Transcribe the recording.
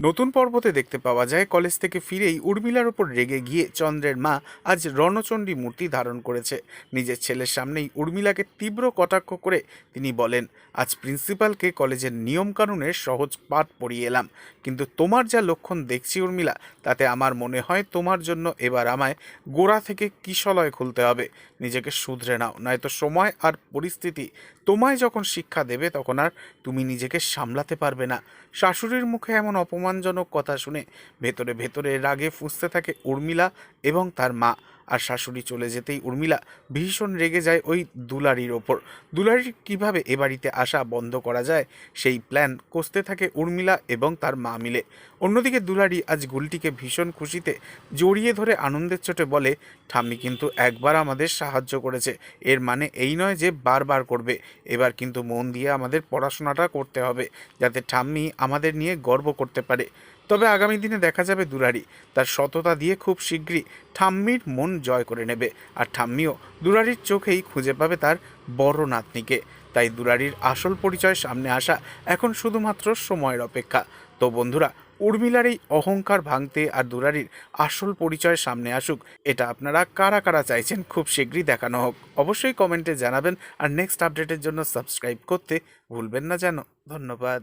নতুন পর্বতে দেখতে পাওয়া যায় কলেজ থেকে ফিরেই উর্মিলার ওপর রেগে গিয়ে চন্দ্রের মা আজ রণচণ্ডী মূর্তি ধারণ করেছে। নিজের ছেলের সামনেই উর্মিলাকে তীব্র কটাক্ষ করে তিনি বলেন, আজ প্রিন্সিপালকে কলেজের নিয়মকানুনের সহজ পাঠ পড়িয়ে এলাম, কিন্তু তোমার যা লক্ষণ দেখছি উর্মিলা, তাতে আমার মনে হয় তোমার জন্য এবার আমায় গোড়া থেকে কিশলয় খুলতে হবে। নিজেকে শুধরে নাও, নয়তো সময় আর পরিস্থিতি তোমায় যখন শিক্ষা দেবে তখন আর তুমি নিজেকে সামলাতে পারবে না। শাশুড়ির মুখে এমন অপমানজনক কথা শুনে ভেতরে ভেতরে রাগে ফুঁসতে থাকে উর্মিলা এবং তার মা। আর শাশুড়ি চলে যেতেই উর্মিলা ভীষণ রেগে যায় ওই দুলারির ওপর। দুলারির কিভাবে এ বাড়িতে আসা বন্ধ করা যায় সেই প্ল্যান কষতে থাকে উর্মিলা এবং তার মা মিলে। অন্যদিকে দুলারি আজ গুলটিকে ভীষণ খুশিতে জড়িয়ে ধরে আনন্দের চোটে বলে, ঠাম্মি কিন্তু একবার আমাদের সাহায্য করেছে, এর মানে এই নয় যে বারবার করবে। এবার কিন্তু মন দিয়ে আমাদের পড়াশোনাটা করতে হবে, যাতে ঠাম্মি আমাদের নিয়ে গর্ব করতে পারে। তবে আগামী দিনে দেখা যাবে দুলারি তার সততা দিয়ে খুব শীঘ্রই ঠাম্মির মন জয় করে নেবে, আর ঠাম্মিও দুলারির চোখেই খুঁজে পাবে তার বড় নাতনিকে। তাই দুলারির আসল পরিচয় সামনে আসা এখন শুধুমাত্র সময়ের অপেক্ষা। তো বন্ধুরা, উর্মিলার এই অহংকার ভাঙতে আর দুলারির আসল পরিচয় সামনে আসুক, এটা আপনারা কারা কারা চাইছেন খুব শীঘ্রই দেখানো হোক, অবশ্যই কমেন্টে জানাবেন। আর নেক্সট আপডেটের জন্য সাবস্ক্রাইব করতে ভুলবেন না যেন। ধন্যবাদ।